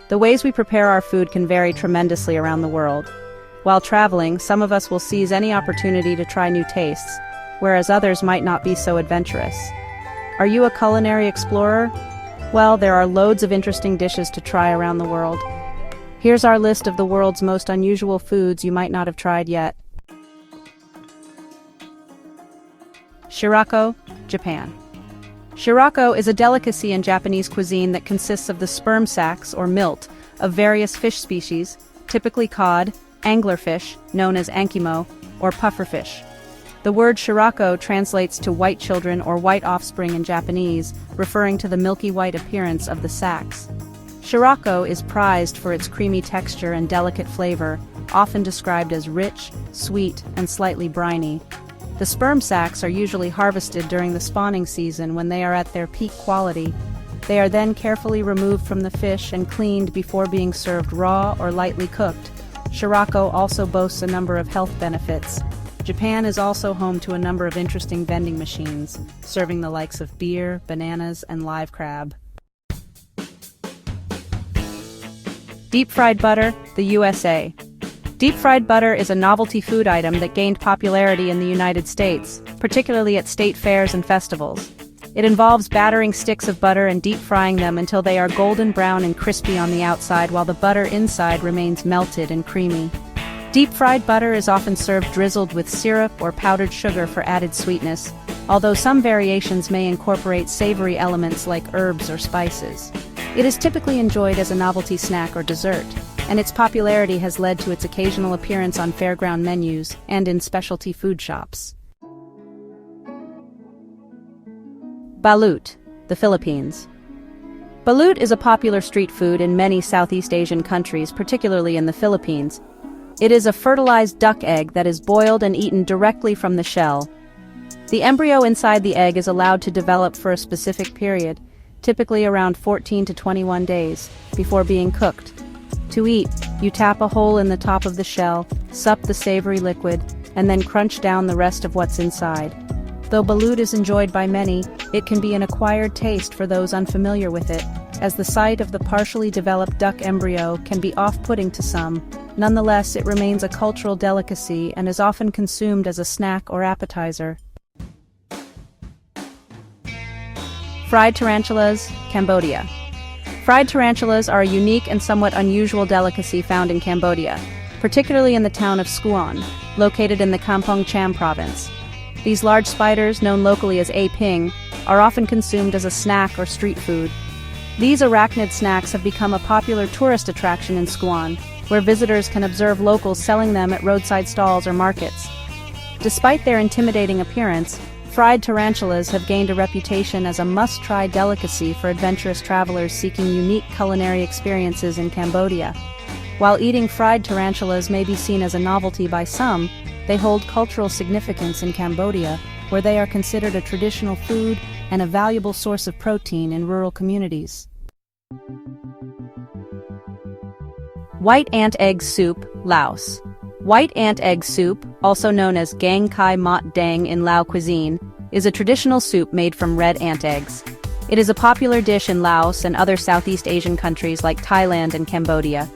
The ways we prepare our food can vary tremendously around the world. While traveling, some of us will seize any opportunity to try new tastes, whereas others might not be so adventurous. Are you a culinary explorer? Well, there are loads of interesting dishes to try around the world. Here's our list of the world's most unusual foods you might not have tried yet. Shirako, Japan. Shirako is a delicacy in Japanese cuisine that consists of the sperm sacs, or milt, of various fish species, typically cod, anglerfish, known as ankimo, or pufferfish. The word Shirako translates to white children or white offspring in Japanese, referring to the milky white appearance of the sacs. Shirako is prized for its creamy texture and delicate flavor, often described as rich, sweet, and slightly briny. The sperm sacs are usually harvested during the spawning season when they are at their peak quality. They are then carefully removed from the fish and cleaned before being served raw or lightly cooked. Shirako also boasts a number of health benefits. Japan is also home to a number of interesting vending machines, serving the likes of beer, bananas, and live crab. Deep-fried butter, the USA. Deep-fried butter is a novelty food item that gained popularity in the United States, particularly at state fairs and festivals. It involves battering sticks of butter and deep-frying them until they are golden brown and crispy on the outside while the butter inside remains melted and creamy. Deep-fried butter is often served drizzled with syrup or powdered sugar for added sweetness, although some variations may incorporate savory elements like herbs or spices. It is typically enjoyed as a novelty snack or dessert, and its popularity has led to its occasional appearance on fairground menus and in specialty food shops. Balut, the Philippines. Balut is a popular street food in many Southeast Asian countries, particularly in the Philippines. It is a fertilized duck egg that is boiled and eaten directly from the shell. The embryo inside the egg is allowed to develop for a specific period, typically around 14 to 21 days, before being cooked. To eat, you tap a hole in the top of the shell, sup the savory liquid, and then crunch down the rest of what's inside. Though balut is enjoyed by many, it can be an acquired taste for those unfamiliar with it, as the sight of the partially developed duck embryo can be off-putting to some. Nonetheless, it remains a cultural delicacy and is often consumed as a snack or appetizer. Fried tarantulas, Cambodia. Fried tarantulas are a unique and somewhat unusual delicacy found in Cambodia, particularly in the town of Skuon, located in the Kampong Cham province. These large spiders, known locally as aping, are often consumed as a snack or street food. These arachnid snacks have become a popular tourist attraction in Skuon, where visitors can observe locals selling them at roadside stalls or markets. Despite their intimidating appearance, fried tarantulas have gained a reputation as a must-try delicacy for adventurous travelers seeking unique culinary experiences in Cambodia. While eating fried tarantulas may be seen as a novelty by some, they hold cultural significance in Cambodia, where they are considered a traditional food and a valuable source of protein in rural communities. White ant egg soup, Laos. White ant egg soup, also known as gang kai mat dang in Lao cuisine, is a traditional soup made from red ant eggs. It is a popular dish in Laos and other Southeast Asian countries like Thailand and Cambodia.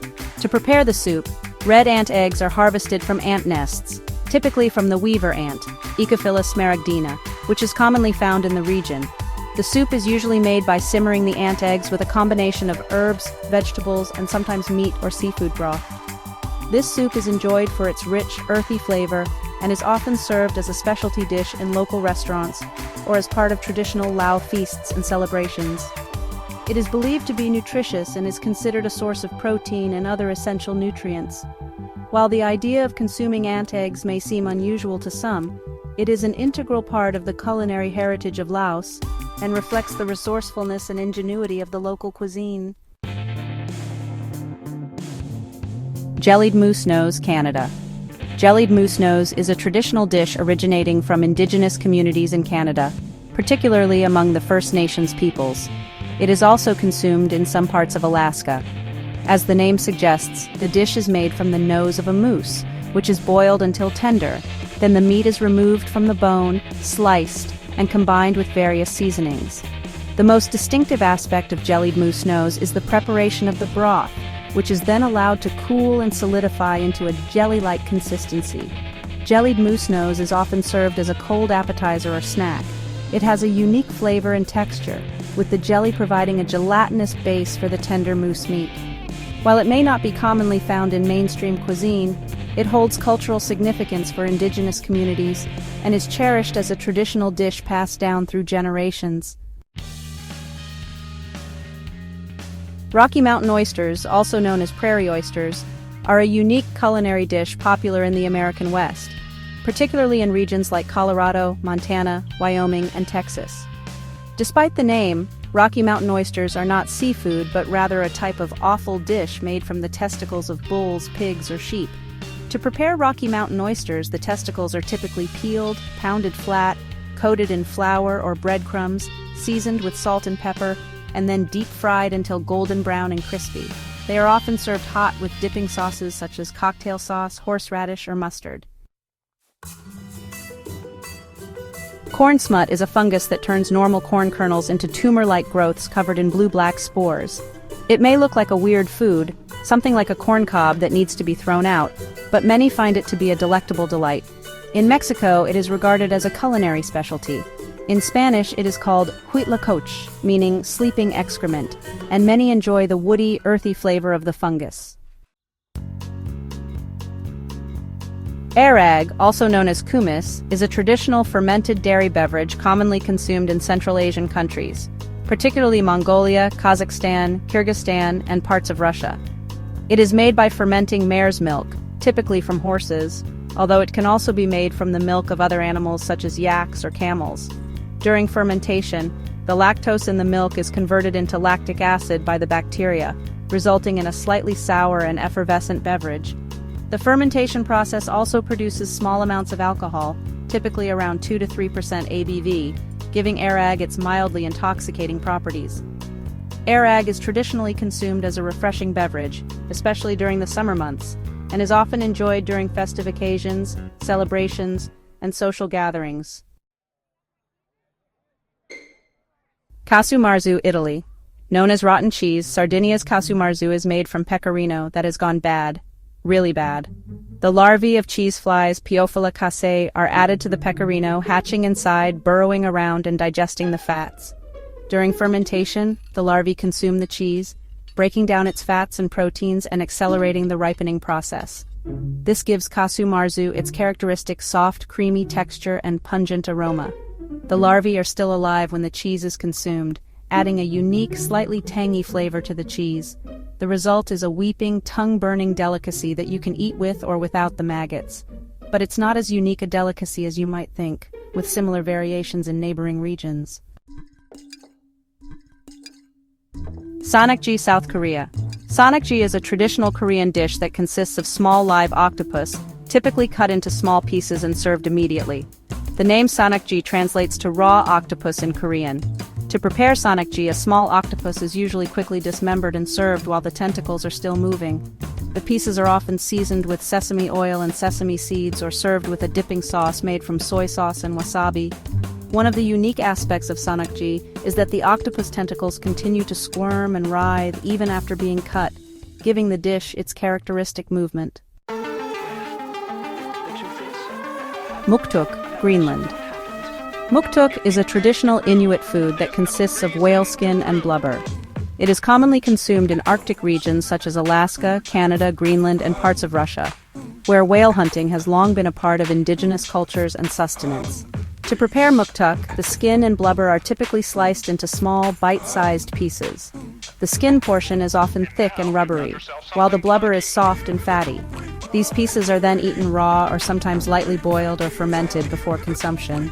To prepare the soup, red ant eggs are harvested from ant nests, typically from the weaver ant, Echophilus smaragdina, which is commonly found in the region. The soup is usually made by simmering the ant eggs with a combination of herbs, vegetables, and sometimes meat or seafood broth. This soup is enjoyed for its rich, earthy flavor and is often served as a specialty dish in local restaurants or as part of traditional Lao feasts and celebrations. It is believed to be nutritious and is considered a source of protein and other essential nutrients. While the idea of consuming ant eggs may seem unusual to some, it is an integral part of the culinary heritage of Laos and reflects the resourcefulness and ingenuity of the local cuisine. Jellied moose nose, Canada. Jellied moose nose is a traditional dish originating from indigenous communities in Canada, particularly among the First Nations peoples. It is also consumed in some parts of Alaska. As the name suggests, the dish is made from the nose of a moose, which is boiled until tender. Then the meat is removed from the bone, sliced, and combined with various seasonings. The most distinctive aspect of jellied moose nose is the preparation of the broth, which is then allowed to cool and solidify into a jelly-like consistency. Jellied moose nose is often served as a cold appetizer or snack. It has a unique flavor and texture, with the jelly providing a gelatinous base for the tender moose meat. While it may not be commonly found in mainstream cuisine, it holds cultural significance for indigenous communities and is cherished as a traditional dish passed down through generations. Rocky Mountain oysters, also known as prairie oysters, are a unique culinary dish popular in the American West, particularly in regions like Colorado, Montana, Wyoming, and Texas. Despite the name, Rocky Mountain oysters are not seafood but rather a type of offal dish made from the testicles of bulls, pigs, or sheep. To prepare Rocky Mountain oysters, the testicles are typically peeled, pounded flat, coated in flour or breadcrumbs, seasoned with salt and pepper, and then deep-fried until golden brown and crispy. They are often served hot with dipping sauces such as cocktail sauce, horseradish, or mustard. Corn smut is a fungus that turns normal corn kernels into tumor-like growths covered in blue-black spores. It may look like a weird food, something like a corn cob that needs to be thrown out, but many find it to be a delectable delight. In Mexico, it is regarded as a culinary specialty. In Spanish, it is called Huitlacoche, meaning sleeping excrement, and many enjoy the woody, earthy flavor of the fungus. Airag, also known as kumis, is a traditional fermented dairy beverage commonly consumed in Central Asian countries, particularly Mongolia, Kazakhstan, Kyrgyzstan, and parts of Russia. It is made by fermenting mare's milk, typically from horses, although it can also be made from the milk of other animals such as yaks or camels. During fermentation, the lactose in the milk is converted into lactic acid by the bacteria, resulting in a slightly sour and effervescent beverage. The fermentation process also produces small amounts of alcohol, typically around 2 to 3% ABV, giving Airag its mildly intoxicating properties. Airag is traditionally consumed as a refreshing beverage, especially during the summer months, and is often enjoyed during festive occasions, celebrations, and social gatherings. Casu Marzu, Italy. Known as rotten cheese, Sardinia's Casu Marzu is made from pecorino that has gone bad, really bad. The larvae of cheese flies, Huitlacoche, are added to the pecorino, hatching inside, burrowing around, and digesting the fats. During fermentation, the larvae consume the cheese, breaking down its fats and proteins and accelerating the ripening process. This gives Casu Marzu its characteristic soft, creamy texture and pungent aroma. The larvae are still alive when the cheese is consumed, adding a unique, slightly tangy flavor to the cheese. The result is a weeping, tongue-burning delicacy that you can eat with or without the maggots. But it's not as unique a delicacy as you might think, with similar variations in neighboring regions. Sannakji, South Korea. Sannakji is a traditional Korean dish that consists of small live octopus, typically cut into small pieces and served immediately. The name Sannakji translates to raw octopus in Korean. To prepare Sannakji, a small octopus is usually quickly dismembered and served while the tentacles are still moving. The pieces are often seasoned with sesame oil and sesame seeds or served with a dipping sauce made from soy sauce and wasabi. One of the unique aspects of Sannakji is that the octopus tentacles continue to squirm and writhe even after being cut, giving the dish its characteristic movement. Muktuk, Greenland. Muktuk is a traditional Inuit food that consists of whale skin and blubber. It is commonly consumed in Arctic regions such as Alaska, Canada, Greenland, and parts of Russia, where whale hunting has long been a part of indigenous cultures and sustenance. To prepare muktuk, the skin and blubber are typically sliced into small, bite-sized pieces. The skin portion is often thick and rubbery, while the blubber is soft and fatty. These pieces are then eaten raw or sometimes lightly boiled or fermented before consumption.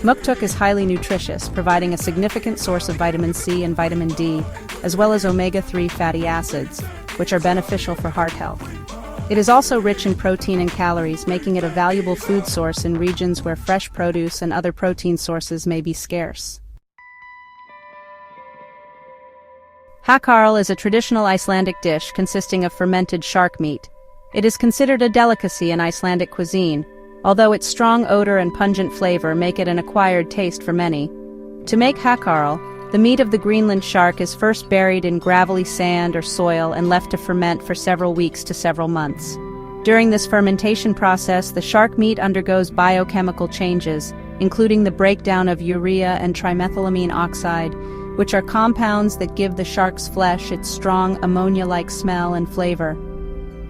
Muktuk is highly nutritious, providing a significant source of vitamin C and vitamin D, as well as omega-3 fatty acids, which are beneficial for heart health. It is also rich in protein and calories, making it a valuable food source in regions where fresh produce and other protein sources may be scarce. Hakarl is a traditional Icelandic dish consisting of fermented shark meat. It is considered a delicacy in Icelandic cuisine, although its strong odor and pungent flavor make it an acquired taste for many. To make hakarl, The meat of the Greenland shark is first buried in gravelly sand or soil and left to ferment for several weeks to several months. During this fermentation process, the shark meat undergoes biochemical changes, including the breakdown of urea and trimethylamine oxide, which are compounds that give the shark's flesh its strong ammonia-like smell and flavor.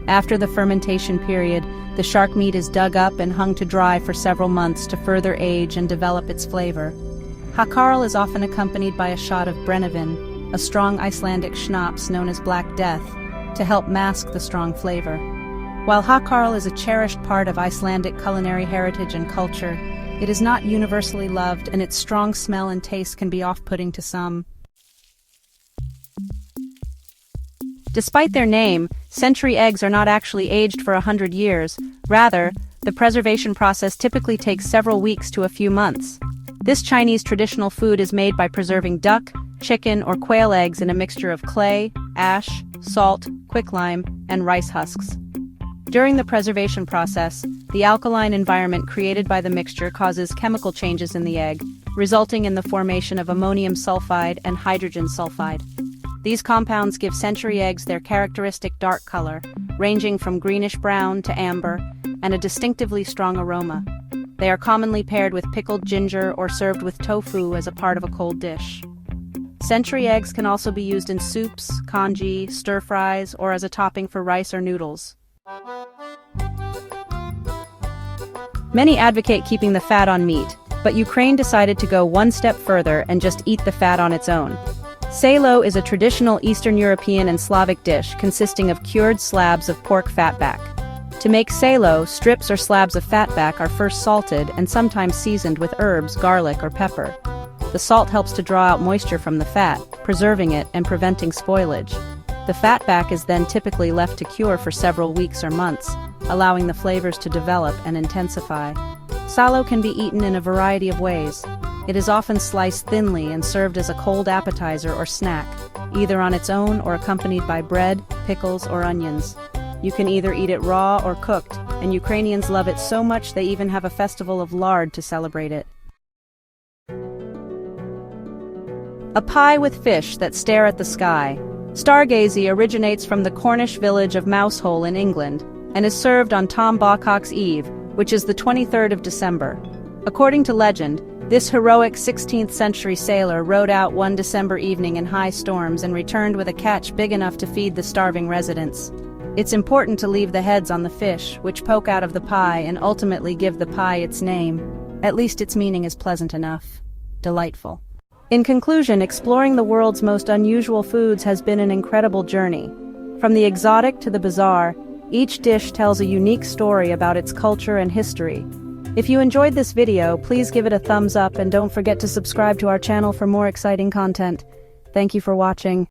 After the fermentation period, the shark meat is dug up and hung to dry for several months to further age and develop its flavor. Hakarl is often accompanied by a shot of brennivin, a strong Icelandic schnapps known as Black Death, to help mask the strong flavor. While Hakarl is a cherished part of Icelandic culinary heritage and culture, it is not universally loved, and its strong smell and taste can be off-putting to some. Despite their name, century eggs are not actually aged for 100 years. Rather, the preservation process typically takes several weeks to a few months. This Chinese traditional food is made by preserving duck, chicken, or quail eggs in a mixture of clay, ash, salt, quicklime, and rice husks. During the preservation process, the alkaline environment created by the mixture causes chemical changes in the egg, resulting in the formation of ammonium sulfide and hydrogen sulfide. These compounds give century eggs their characteristic dark color, ranging from greenish-brown to amber, and a distinctively strong aroma. They are commonly paired with pickled ginger or served with tofu as a part of a cold dish. Century eggs can also be used in soups, congee, stir-fries, or as a topping for rice or noodles. Many advocate keeping the fat on meat, but Ukraine decided to go one step further and just eat the fat on its own. Salo is a traditional Eastern European and Slavic dish consisting of cured slabs of pork fatback. To make salo, strips or slabs of fatback are first salted and sometimes seasoned with herbs, garlic, or pepper. The salt helps to draw out moisture from the fat, preserving it and preventing spoilage. The fatback is then typically left to cure for several weeks or months, allowing the flavors to develop and intensify. Salo can be eaten in a variety of ways. It is often sliced thinly and served as a cold appetizer or snack, either on its own or accompanied by bread, pickles, or onions. You can either eat it raw or cooked, and Ukrainians love it so much they even have a festival of lard to celebrate it. A pie with fish that stare at the sky. Stargazey originates from the Cornish village of Mousehole in England, and is served on Tom Bawcock's Eve, which is the 23rd of December. According to legend, this heroic 16th century sailor rode out one December evening in high storms and returned with a catch big enough to feed the starving residents. It's important to leave the heads on the fish, which poke out of the pie and ultimately give the pie its name. At least its meaning is pleasant enough. Delightful. In conclusion, exploring the world's most unusual foods has been an incredible journey. From the exotic to the bizarre, each dish tells a unique story about its culture and history. If you enjoyed this video, please give it a thumbs up and don't forget to subscribe to our channel for more exciting content. Thank you for watching.